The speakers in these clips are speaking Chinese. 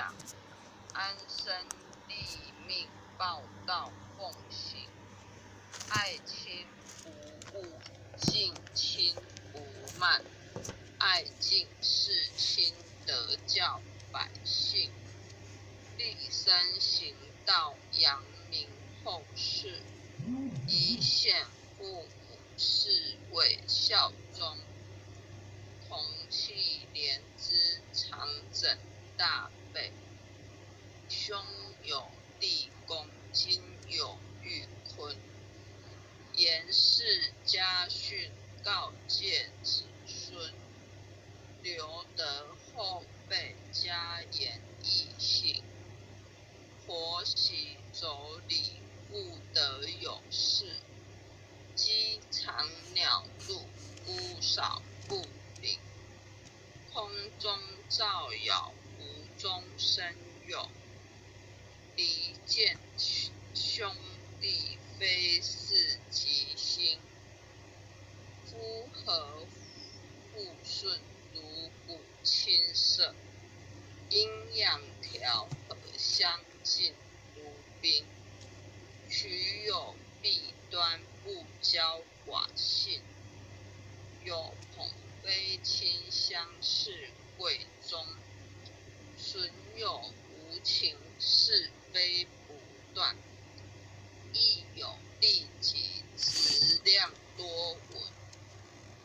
强，安身立命，报道奉行。爱亲不误，敬亲不慢。爱敬事亲，德教百姓。立身行道，扬名后世。一献父母，是谓孝忠。同气连枝，常枕大备。兄有立功，今有玉坤。严氏家训，告诫子孙。留得后辈，加言义信。婆媳妯娌，不得有事。鸡藏鸟入，姑少不领。空中照耀，无中生有。离间兄弟，非是吉星。夫和妇顺，如骨亲涉。阴阳调和，相敬如宾。取有弊端，不骄寡信。有朋非亲，相视贵重。损友无情，是非不断。亦有利己，质量多闻。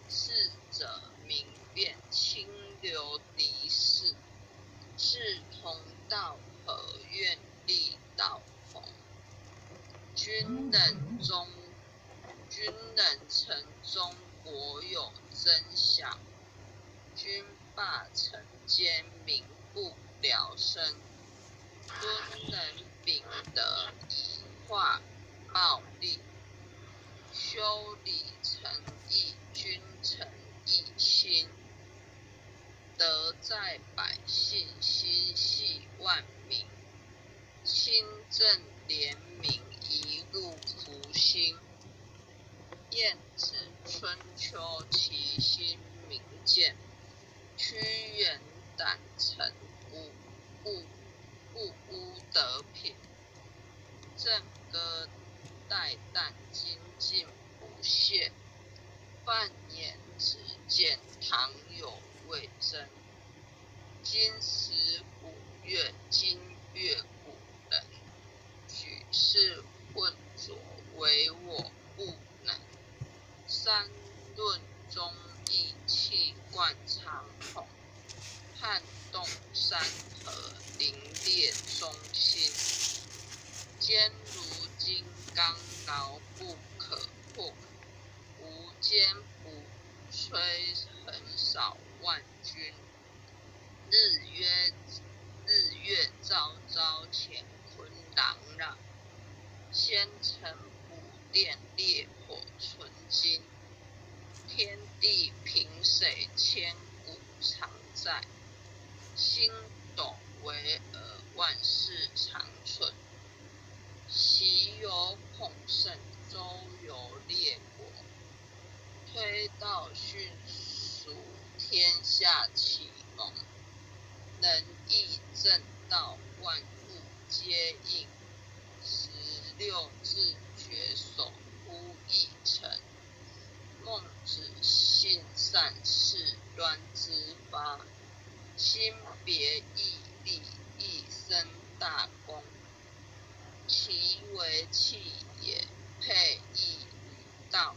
智者明辨，清流离世。志同道合，愿力道同。君能承宗，国有真祥。君霸臣奸，民不聊生。敦能秉德，以化暴力。修理诚意，君诚一心。德在百姓，心系万民。清正廉明，一路福星。晏子春秋，其心明鉴。屈原胆诚，不污德品。正歌待旦，精进不懈。犯言直谏，堂有魏征。今时古乐，今乐古人。举世混浊，唯我不能。三论忠义，气贯长虹。撼动山河，凌冽中心。坚如金刚，牢不可破。无坚不摧，横扫万军。日月昭昭，乾坤朗朗。先城补殿，烈火纯金。天地平水，千古常在。星斗为尔，万世长存。昔有孔圣，周游列国。推道训属，天下启蒙。仁义正道，万物皆应。16字诀，守乎一城。孟子性善，事端之发。心别义利，一生大功。其为气也，配义与道。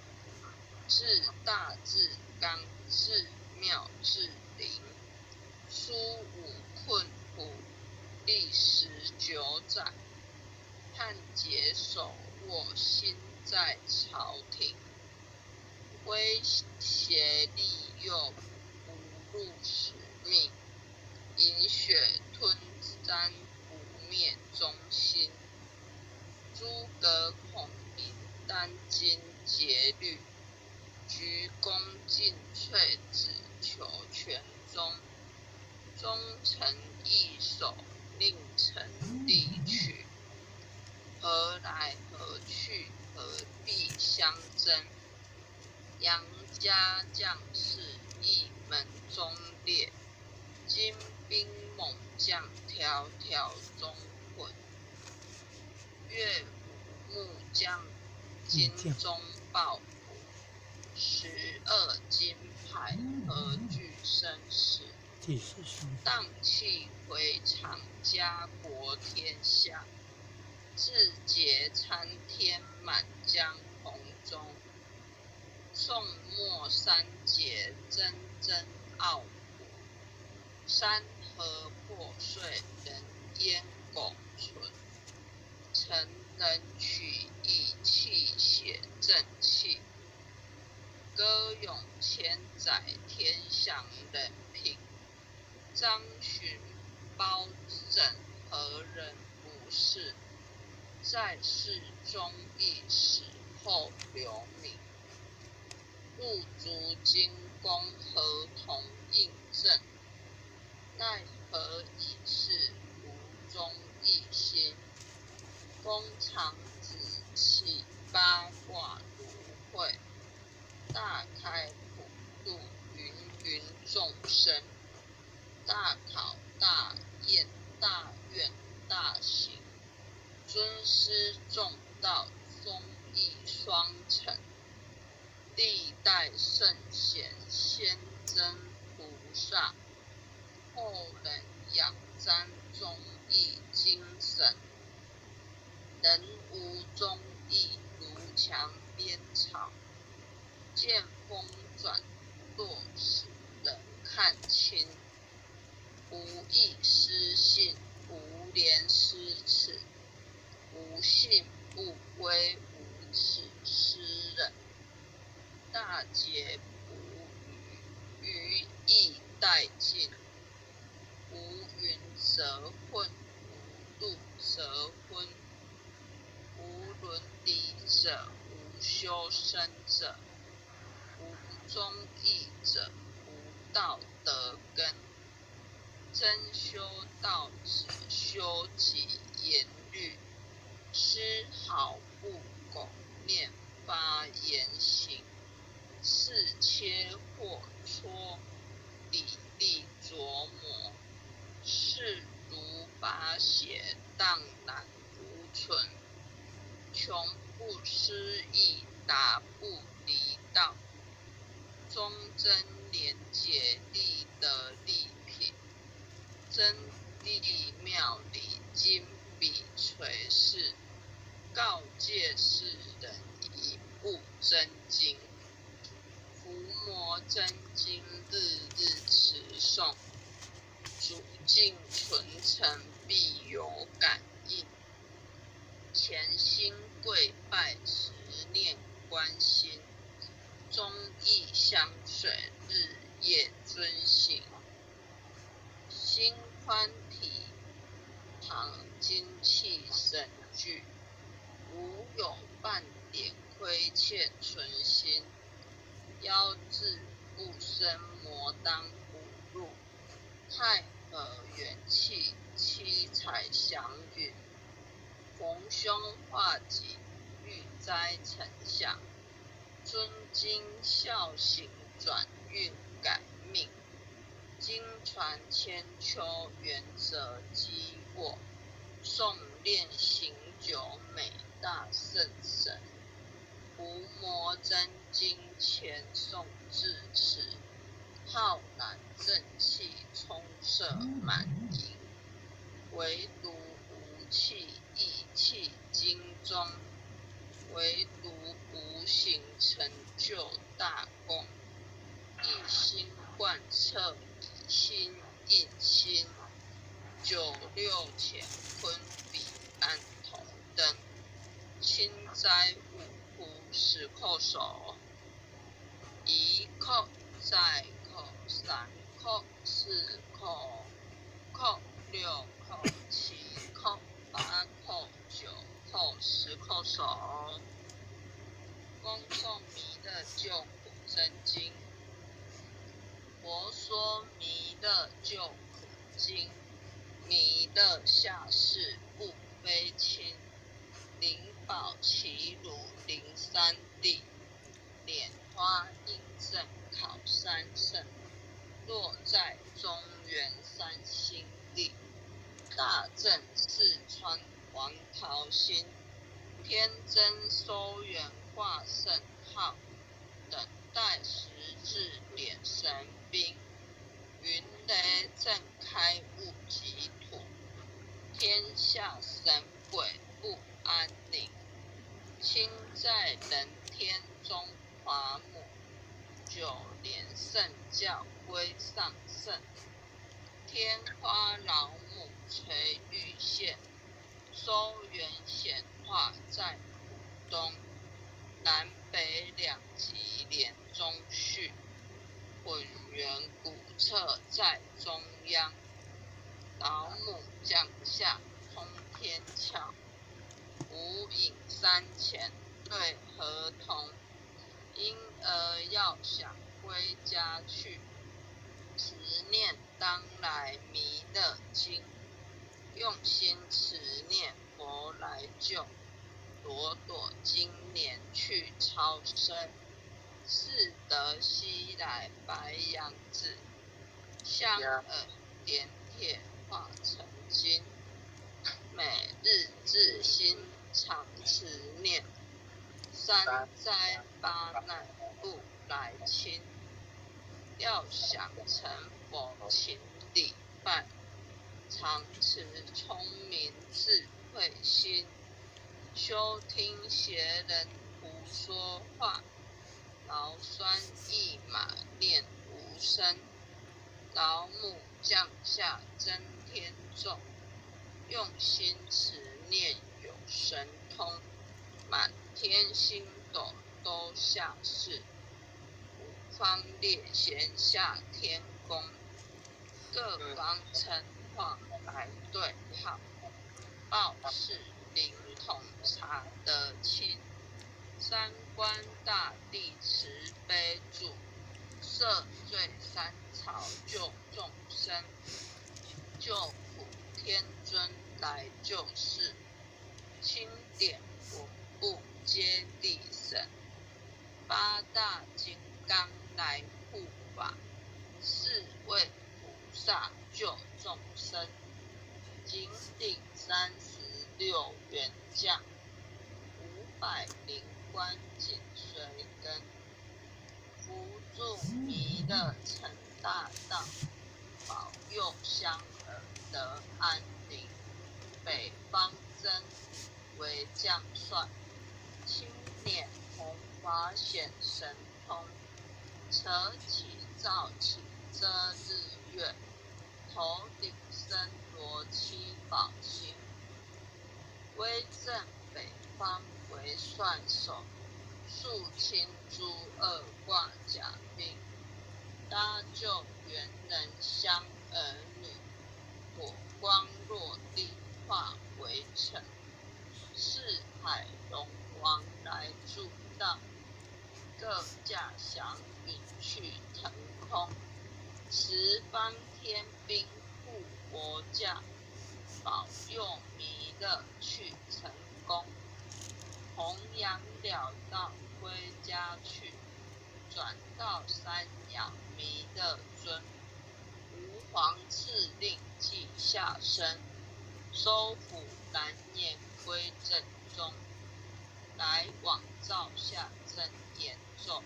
至大至刚，至妙至灵。书五困苦，历19载。汉节手握，心在朝廷。威胁利诱，不辱使命。饮血吞毡，不灭忠心。诸葛孔明，殚精竭虑。鞠躬尽瘁，只求全忠。忠诚义守，令臣力取。何来何去，何必相争。杨家将士，一门忠烈。今兵猛将，条条中混。岳武穆将，金钟抱朴。12金牌，何惧生死？荡气回肠，家国天下。志节参天，满江红中。宋末三杰，铮铮傲骨。山河破碎，人烟苟存。臣人取义，泣血正气。歌咏千载，天祥人品。张巡包拯，何人不是？在世忠义，死后留名。入足金宫，何同印证？奈何已是无忠义心。弓长子气，八卦如晦。大开普度，芸芸众生。大考大验，大愿大行。尊师重道，忠义双成。历代圣贤，先真菩萨。后人仰瞻忠义精神。人无忠义，如墙边草。见风转舵，使人看清。无义失信，无廉失耻。无信不归，无耻失忍。大节不渝，愚义殆尽。无云则混，无度则昏。无伦理者，无修身者。无忠义者，无道德根。真修道者，修己严律。丝毫不苟，念发言行。事切或磋，理力琢磨。事如拔血，荡然无存。穷不思义，达不离道。忠贞廉洁，立德立品。真谛妙理，金笔垂示。告诫世人，以不争经。伏魔真经，日日持诵。主境纯诚，必有感应。潜心跪拜，持念观心。忠义相随，日夜遵行。心宽体堂，精气神聚。无有半点亏欠存心。妖志不生，魔当不入。太和元气，七彩祥云。逢凶化吉，遇灾成祥。尊经孝行，转运改命。经传千秋，原则积握。诵练行久，美大圣神。伏魔真经，前诵至此。浩然正气，充塞满盈。唯独无气，意气精中。唯独无形，成就大功。一心贯彻，以心印心。96乾坤，彼岸同灯。轻灾勿哭，十叩首。一叩再叩，三叩四叩，叩6叩7叩8叩9叩，10叩首。恭诵弥勒救苦真经。佛说弥勒救苦经。弥勒下世不非亲。灵宝齐如灵山地。莲花印证考三圣。落在中原三星地，大正四川王桃心，天真收元化圣号，等待时至点神兵，云雷震开物极土，天下神鬼不安宁，亲在人天中华母，九连圣教归上圣，天花老母垂玉线，收元显化在浦东，南北两极连中续，混元古彻在中央，老母降下通天窍，无影山前对河童，婴儿要想归家去，持念当来弥勒经，用心持念佛来救，朵朵今年去超生，是得西来白羊子，香耳点铁化成金，每日自心常持念，三灾八难不来侵，要想成佛请礼拜，常持聪明智慧心，休听邪人胡说话，劳酸一马念无声，老母降下真天咒，用心持念有神通，满天星斗都下世，五方列贤下天宫，各方称话来对号，报是灵统查得清，三官大帝慈悲助，赦罪三朝救众生，救苦天尊来救世，钦点我部接地神，八大金刚来护法，四位菩萨救众生，金顶36元将，500灵官紧随跟，扶助弥勒成大道，保佑香儿得安宁，北方真为将帅，青脸红发显神通，扯起照起遮日月，头顶身罗七宝星，威震北方为帅首，肃清诸恶挂甲兵，搭救猿人香儿女，火光落地化为尘，四海龙王来助道，各驾祥云去腾空，十方天兵护国驾，保佑弥勒去成功，弘扬了道归家去，转到山阳弥勒尊，吾皇敕令即下生，收服蓝颜归正中，来往照下真言咒，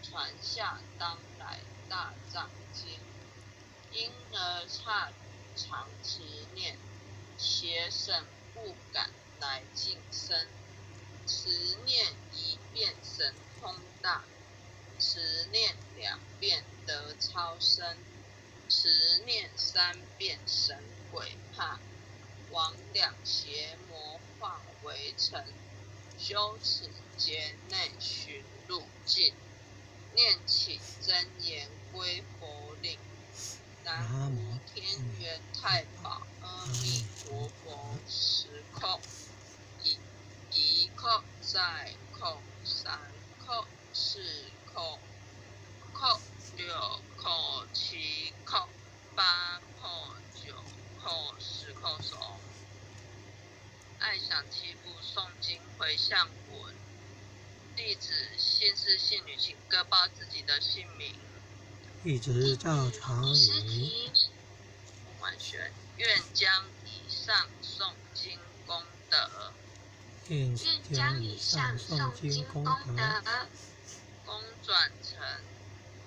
传下当来大藏经，婴儿刹语常持念，邪神不敢来近身，持念一遍神通大，持念2遍得超生，持念3遍神鬼怕，魍魉邪魔化为尘，修持劫内寻路径，念起真言归佛领，南无天元太保阿弥陀佛，10叩，一叩再叩，3叩，4叩，5叩，6叩，7叩，8叩，9叩，10叩手。爱想七部诵经回向文，弟子姓氏姓女，请各报自己的姓名。一直照常诗语。题。完选。愿将以上诵经功德，愿愿将将以以上上诵经诵经功功德德公转成，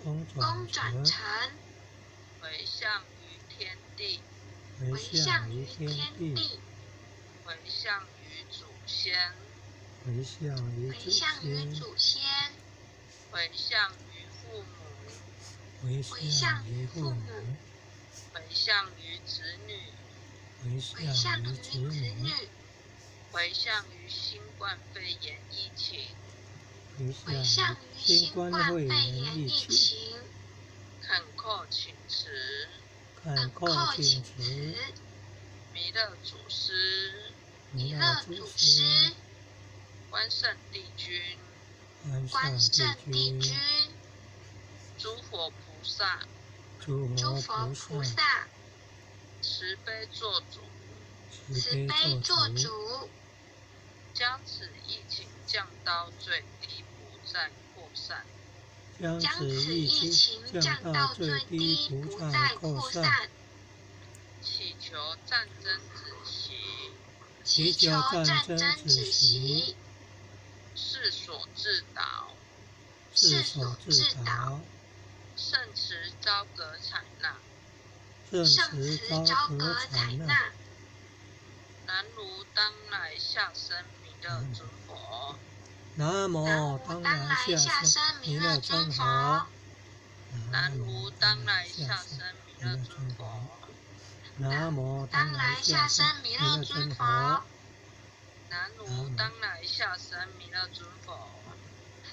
公公转成，转成，回向于天地，回回向于向于天地，天地，回向于祖先，回向于祖回向于先，祖先，回向于父母，回回向向于于父母，父母，回向于子女，回回向于向于子子女，女，回向于新冠肺炎疫情，回回向向于于新新冠冠肺肺炎疫炎疫情，情，恳叩请辞，恳恳叩请叩请辞，辞，弥勒祖师，弥勒弥勒祖祖师，师，关圣帝君，关关圣圣帝帝君，君，诸佛菩萨，诸诸佛佛菩萨，菩萨，慈悲做主，慈悲慈悲做主，做主，将此疫情降到最低，不再扩散。将将此此疫疫情情降到降到最最低，低，不再不再扩散。扩散，祈求战争止息，祈求战争止息，世所自导，世所自导，圣慈昭格采纳。圣圣慈慈昭格昭格采纳。采纳。南无当来下生弥勒尊佛，南无南无当当来来下下生生弥弥勒勒尊尊佛佛。，南无当来下生弥勒尊佛，南无当来下生弥勒尊佛，南无当来下生弥勒尊佛。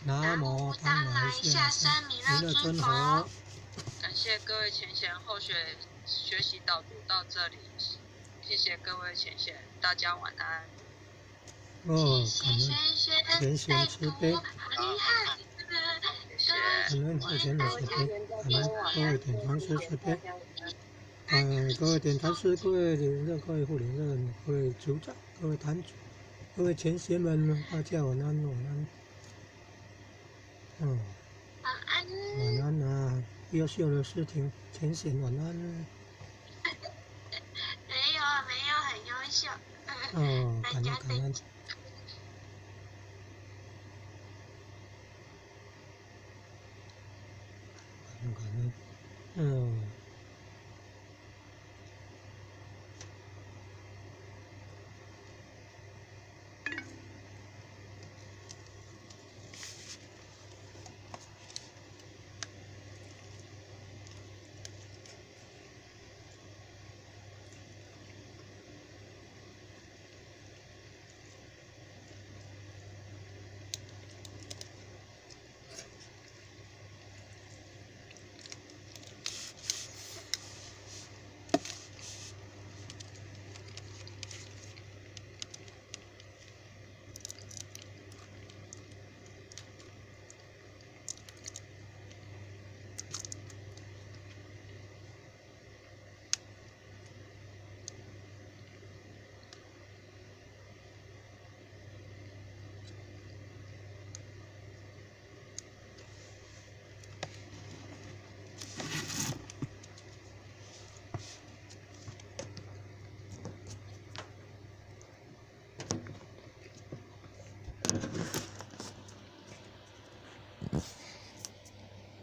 南无当来下生弥勒尊佛。感谢各位前贤后学习导读到这里，谢谢各位前贤，大家晚安。哦，谢感谢恩贤贤慈悲，好厉害！感恩贤贤的慈悲，感恩各位典藏师慈悲，各位典藏师、各位领任、各位护领任、各位组长、各位坛主、各位前贤们，大家晚安，晚安。晚安。晚安啊！优秀的诗婷前贤晚安。没有，很优秀。感恩感恩。感恩感恩。